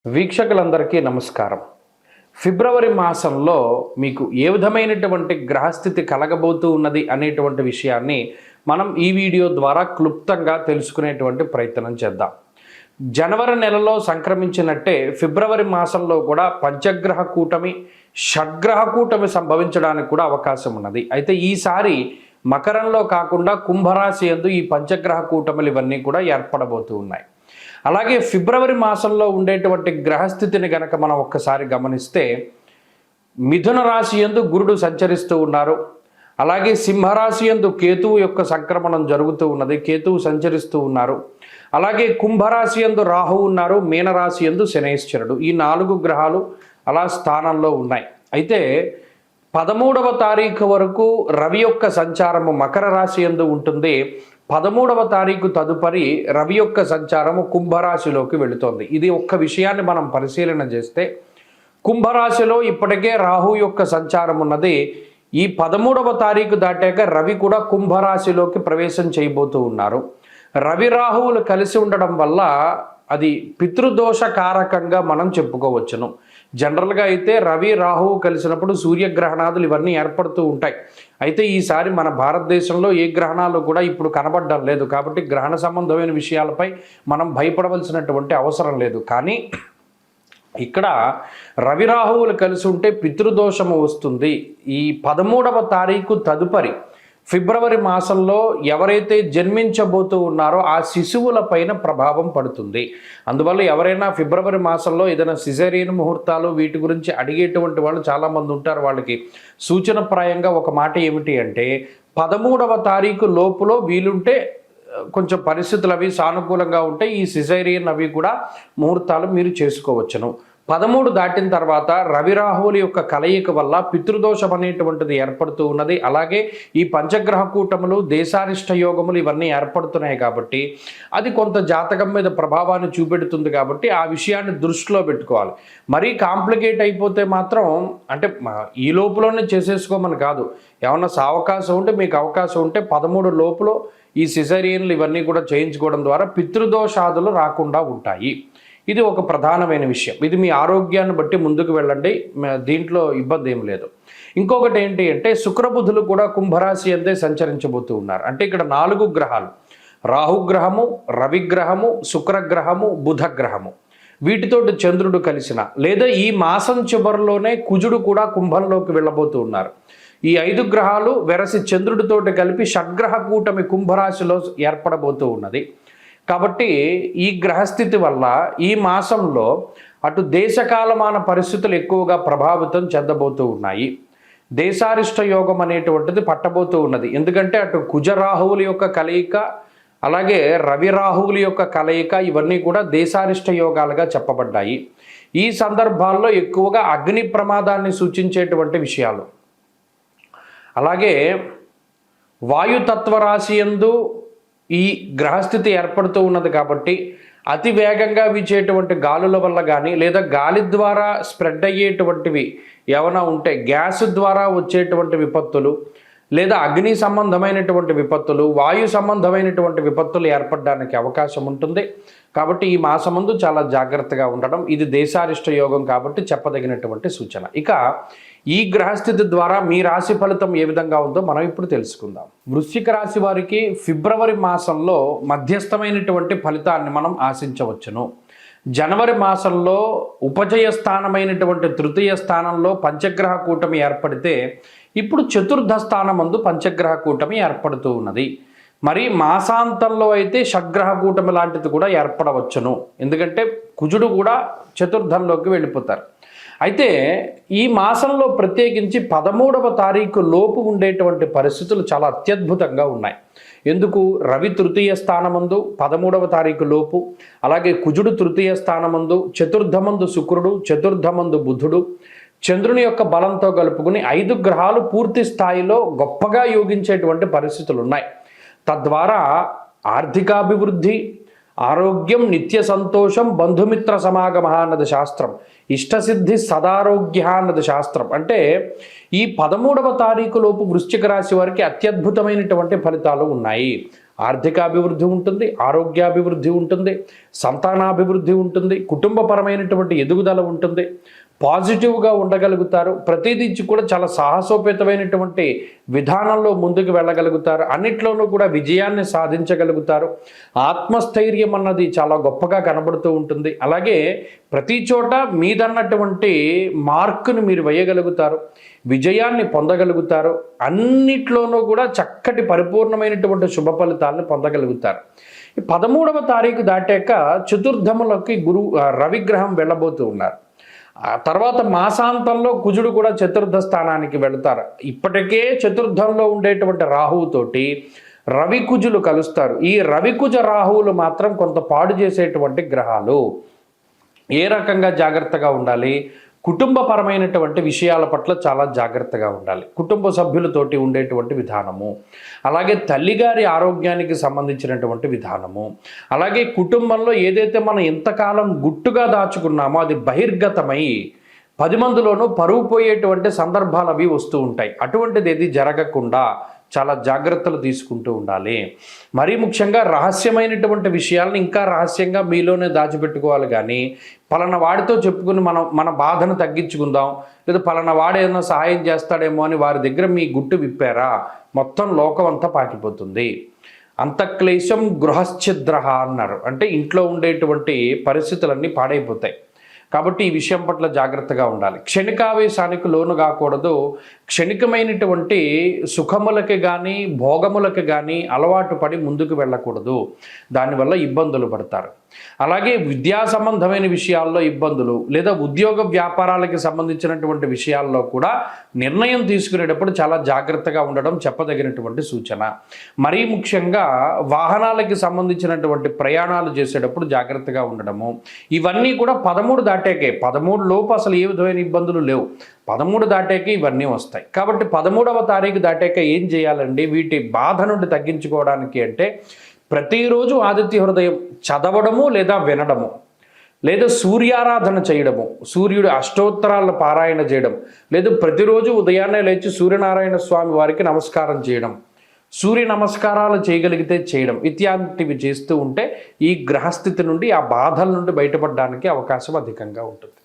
వీక్షకులందరికీ నమస్కారం. ఫిబ్రవరి మాసంలో మీకు ఏ విధమైనటువంటి గ్రహస్థితి కలగబోతూ ఉన్నది అనేటువంటి విషయాన్ని మనం ఈ వీడియో ద్వారా క్లుప్తంగా తెలుసుకునేటువంటి ప్రయత్నం చేద్దాం. జనవరి నెలలో సంక్రమించినట్టే ఫిబ్రవరి మాసంలో కూడా పంచగ్రహ కూటమి, షడ్గ్రహ కూటమి సంభవించడానికి కూడా అవకాశం ఉన్నది. అయితే ఈసారి మకరంలో కాకుండా కుంభరాశి యందు ఈ పంచగ్రహ కూటములు ఇవన్నీ కూడా ఏర్పడబోతూ ఉన్నాయి. అలాగే ఫిబ్రవరి మాసంలో ఉండేటువంటి గ్రహస్థితిని గనక మనం ఒక్కసారి గమనిస్తే మిథున రాశి యందు గురుడు సంచరిస్తూ ఉన్నారు. అలాగే సింహరాశి యందు కేతువు యొక్క సంక్రమణం జరుగుతూ ఉన్నది, కేతువు సంచరిస్తూ ఉన్నారు. అలాగే కుంభరాశి యందు రాహువు ఉన్నారు, మీనరాశి యందు శనైశ్వరుడు. ఈ 4 గ్రహాలు అలా స్థానంలో ఉన్నాయి. అయితే 13వ తారీఖు వరకు రవి యొక్క సంచారము మకర రాశి యందు ఉంటుంది. 13వ తారీఖు తదుపరి రవి యొక్క సంచారము కుంభరాశిలోకి వెళుతోంది. ఇది ఒక్క విషయాన్ని మనం పరిశీలన చేస్తే కుంభరాశిలో ఇప్పటికే రాహు యొక్క సంచారం ఉన్నది. ఈ 13వ తారీఖు దాటాక రవి కూడా కుంభరాశిలోకి ప్రవేశం చేయబోతూ ఉన్నారు. రవి రాహువులు కలిసి ఉండడం వల్ల అది పితృదోష కారకంగా మనం చెప్పుకోవచ్చును. జనరల్గా అయితే రవి రాహువు కలిసినప్పుడు సూర్యగ్రహణాదులు ఇవన్నీ ఏర్పడుతూ ఉంటాయి. అయితే ఈసారి మన భారతదేశంలో ఏ గ్రహణాలు కూడా ఇప్పుడు కనబడడం లేదు. కాబట్టి గ్రహణ సంబంధమైన విషయాలపై మనం భయపడవలసినటువంటి అవసరం లేదు. కానీ ఇక్కడ రవి రాహువులు కలిసి ఉంటే పితృదోషము వస్తుంది. ఈ 13వ తారీఖు తదుపరి ఫిబ్రవరి మాసంలో ఎవరైతే జన్మించబోతూ ఉన్నారో ఆ శిశువుల పైన ప్రభావం పడుతుంది. అందువల్ల ఎవరైనా ఫిబ్రవరి మాసంలో ఏదైనా సిజేరియన్ ముహూర్తాలు వీటి గురించి అడిగేటువంటి వాళ్ళు చాలామంది ఉంటారు. వాళ్ళకి సూచనప్రాయంగా ఒక మాట ఏమిటి అంటే 13వ తారీఖు లోపులో వీలుంటే కొంచెం పరిస్థితులు అవి సానుకూలంగా ఉంటే ఈ సిజేరియన్ అవి కూడా ముహూర్తాలు మీరు చేసుకోవచ్చును. 13 దాటిన తర్వాత రవి రాహువుల యొక్క కలయిక వల్ల పితృదోషం అనేటువంటిది ఏర్పడుతూ ఉన్నది. అలాగే ఈ పంచగ్రహ కూటములు, దేశారిష్ట యోగములు ఇవన్నీ ఏర్పడుతున్నాయి కాబట్టి అది కొంత జాతకం మీద ప్రభావాన్ని చూపెడుతుంది. కాబట్టి ఆ విషయాన్ని దృష్టిలో పెట్టుకోవాలి. మరీ కాంప్లికేట్ అయిపోతే మాత్రం అంటే ఈ లోపులోనే చేసేసుకోమని కాదు. ఏమన్నా అవకాశం ఉంటే మీకు అవకాశం ఉంటే 13 లోపులో ఈ సిజేరియన్లు ఇవన్నీ కూడా చేయించుకోవడం ద్వారా పితృదోషాదులు రాకుండా ఉంటాయి. ఇది ఒక ప్రధానమైన విషయం. ఇది మీ ఆరోగ్యాన్ని బట్టి ముందుకు వెళ్ళండి, దీంట్లో ఇబ్బంది ఏం లేదు. ఇంకొకటి ఏంటి అంటే శుక్రబుధులు కూడా కుంభరాశి అంతే సంచరించబోతూ ఉన్నారు. అంటే ఇక్కడ 4 గ్రహాలు, రాహుగ్రహము, రవిగ్రహము, శుక్రగ్రహము, బుధగ్రహము, వీటితోటి చంద్రుడు కలిసిన లేదా ఈ మాసం చివరిలోనే కుజుడు కూడా కుంభంలోకి వెళ్ళబోతూ ఉన్నారు. ఈ 5 గ్రహాలు వెరసి చంద్రుడితోటి కలిపి షడ్గ్రహ కూటమి కుంభరాశిలో ఏర్పడబోతూ ఉన్నది. కాబట్టి ఈ గ్రహస్థితి వల్ల ఈ మాసంలో అటు దేశకాలమాన పరిస్థితులు ఎక్కువగా ప్రభావితం చెందబోతూ ఉన్నాయి. దేశారిష్ట యోగం అనేటువంటిది పట్టబోతూ ఉన్నది. ఎందుకంటే అటు కుజరాహువుల యొక్క కలయిక, అలాగే రవి రాహువుల యొక్క కలయిక ఇవన్నీ కూడా దేశారిష్ట యోగాలుగా చెప్పబడ్డాయి. ఈ సందర్భాల్లో ఎక్కువగా అగ్ని ప్రమాదాన్ని సూచించేటువంటి విషయాలు, అలాగే వాయుతత్వ రాశి యందు ఈ గ్రహస్థితి ఏర్పడుతూ ఉన్నది. కాబట్టి అతి వేగంగా వీచేటువంటి గాలుల వల్ల కానీ లేదా గాలి ద్వారా స్ప్రెడ్ అయ్యేటువంటివి ఏమైనా ఉంటే గ్యాస్ ద్వారా వచ్చేటువంటి విపత్తులు లేదా అగ్ని సంబంధమైనటువంటి విపత్తులు, వాయు సంబంధమైనటువంటి విపత్తులు ఏర్పడడానికి అవకాశం ఉంటుంది. కాబట్టి ఈ మాసమందు చాలా జాగ్రత్తగా ఉండడం ఇది దేశారిష్ట యోగం కాబట్టి చెప్పదగినటువంటి సూచన. ఇక ఈ గ్రహస్థితి ద్వారా మీ రాశి ఫలితం ఏ విధంగా ఉందో మనం ఇప్పుడు తెలుసుకుందాం. వృశ్చిక రాశి వారికి ఫిబ్రవరి మాసంలో మధ్యస్థమైనటువంటి ఫలితాన్ని మనం ఆశించవచ్చును. జనవరి మాసంలో ఉపజయ స్థానమైనటువంటి తృతీయ స్థానంలో పంచగ్రహ కూటమి ఏర్పడితే ఇప్పుడు చతుర్థ స్థానమందు పంచగ్రహ కూటమి ఏర్పడుతూ ఉన్నది. మరి మాసాంతంలో అయితే షడ్గ్రహ కూటమి లాంటిది కూడా ఏర్పడవచ్చును. ఎందుకంటే కుజుడు కూడా చతుర్థంలోకి వెళ్ళిపోతారు. అయితే ఈ మాసంలో ప్రత్యేకించి 13వ తారీఖు లోపు ఉండేటువంటి పరిస్థితులు చాలా అత్యద్భుతంగా ఉన్నాయి. ఎందుకు? రవి తృతీయ స్థానమందు 13వ తారీఖు లోపు, అలాగే కుజుడు తృతీయ స్థానమందు, చతుర్థమందు శుక్రుడు, చతుర్థమందు బుధుడు, చంద్రుని యొక్క బలంతో కలుపుకుని 5 గ్రహాలు పూర్తి స్థాయిలో గొప్పగా యోగించేటువంటి పరిస్థితులు ఉన్నాయి. తద్వారా ఆర్థికాభివృద్ధి, ఆరోగ్యం, నిత్య సంతోషం, బంధుమిత్ర సమాగమ అన్నది శాస్త్రం, ఇష్టసిద్ధి సదారోగ్య అన్నది శాస్త్రం. అంటే ఈ 13వ తారీఖు లోపు వృశ్చిక రాశి వారికి అత్యద్భుతమైనటువంటి ఫలితాలు ఉన్నాయి. ఆర్థికాభివృద్ధి ఉంటుంది, ఆరోగ్యాభివృద్ధి ఉంటుంది, సంతానాభివృద్ధి ఉంటుంది, కుటుంబపరమైనటువంటి ఎదుగుదల ఉంటుంది, పాజిటివ్గా ఉండగలుగుతారు. ప్రతిదీ కూడా చాలా సాహసోపేతమైనటువంటి విధానంలో ముందుకు వెళ్ళగలుగుతారు. అన్నిట్లోనూ కూడా విజయాన్ని సాధించగలుగుతారు. ఆత్మస్థైర్యం అన్నది చాలా గొప్పగా కనబడుతూ ఉంటుంది. అలాగే ప్రతి చోట మీదన్నటువంటి మార్కును మీరు వేయగలుగుతారు, విజయాన్ని పొందగలుగుతారు. అన్నిట్లోనూ కూడా చక్కటి పరిపూర్ణమైనటువంటి శుభ ఫలితాలను పొందగలుగుతారు. ఈ 13వ తారీఖు దాటాక చతుర్థములకి రవిగ్రహం వెళ్ళబోతూ ఉన్నారు. ఆ తర్వాత మాసాంతంలో కుజుడు కూడా చతుర్థ స్థానానికి వెళతారు. ఇప్పటికే చతుర్థంలో ఉండేటువంటి రాహువుతోటి రవి కుజులు కలుస్తారు. ఈ రవికుజ రాహువులు మాత్రం కొంత పాడు చేసేటువంటి గ్రహాలు. ఏ రకంగా జాగ్రత్తగా ఉండాలి? కుటుంబపరమైనటువంటి విషయాల పట్ల చాలా జాగ్రత్తగా ఉండాలి. కుటుంబ సభ్యులతోటి ఉండేటువంటి విధానము, అలాగే తల్లిగారి ఆరోగ్యానికి సంబంధించినటువంటి విధానము, అలాగే కుటుంబంలో ఏదైతే మనం ఎంతకాలం గుట్టుగా దాచుకున్నామో అది బహిర్గతమై 10 మందిలోనూ పరువు పోయేటువంటి సందర్భాలు అవి వస్తూ ఉంటాయి. అటువంటిది ఏది జరగకుండా చాలా జాగ్రత్తలు తీసుకుంటూ ఉండాలి. మరీ ముఖ్యంగా రహస్యమైనటువంటి విషయాలను ఇంకా రహస్యంగా మీలోనే దాచిపెట్టుకోవాలి. కానీ పలానా వాడితో చెప్పుకుని మన బాధను తగ్గించుకుందాం, లేదా పలానా వాడు ఏదైనా సహాయం చేస్తాడేమో అని వారి దగ్గర మీ గుట్టు విప్పారా, మొత్తం లోకం అంతా పాకిపోతుంది. అంతఃక్లేశం గృహశ్చిద్ర అన్నారు. అంటే ఇంట్లో ఉండేటువంటి పరిస్థితులన్నీ పాడైపోతాయి. కాబట్టి ఈ విషయం పట్ల జాగ్రత్తగా ఉండాలి. క్షణికావేశానికి లోను కాకూడదు. క్షణికమైనటువంటి సుఖములకి కానీ భోగములకి కానీ అలవాటు పడి ముందుకు వెళ్ళకూడదు. దానివల్ల ఇబ్బందులు పడతారు. అలాగే విద్యా సంబంధమైన విషయాల్లో ఇబ్బందులు, లేదా ఉద్యోగ వ్యాపారాలకి సంబంధించినటువంటి విషయాల్లో కూడా నిర్ణయం తీసుకునేటప్పుడు చాలా జాగ్రత్తగా ఉండడం చెప్పదగినటువంటి సూచన. మరీ ముఖ్యంగా వాహనాలకి సంబంధించినటువంటి ప్రయాణాలు చేసేటప్పుడు జాగ్రత్తగా ఉండడము. ఇవన్నీ కూడా 13 దాటాకే, 13 లోపు అసలు ఏ విధమైన ఇబ్బందులు లేవు. 13 దాటాకే ఇవన్నీ వస్తాయి. కాబట్టి 13వ తారీఖు దాటాక ఏం చేయాలండి వీటి బాధ నుండి తగ్గించుకోవడానికి అంటే, ప్రతిరోజు ఆదిత్య హృదయం చదవడము లేదా వినడము, లేదా సూర్యారాధన చేయడము, సూర్యుడు అష్టోత్తరాలను పారాయణ చేయడం, లేదా ప్రతిరోజు ఉదయాన్నే లేచి సూర్యనారాయణ స్వామి వారికి నమస్కారం చేయడం, సూర్య నమస్కారాలు చేయగలిగితే చేయడం, ఇత్యాదివి చేస్తూ ఉంటే ఈ గ్రహస్థితి నుండి, ఆ బాధల నుండి బయటపడడానికి అవకాశం అధికంగా ఉంటుంది.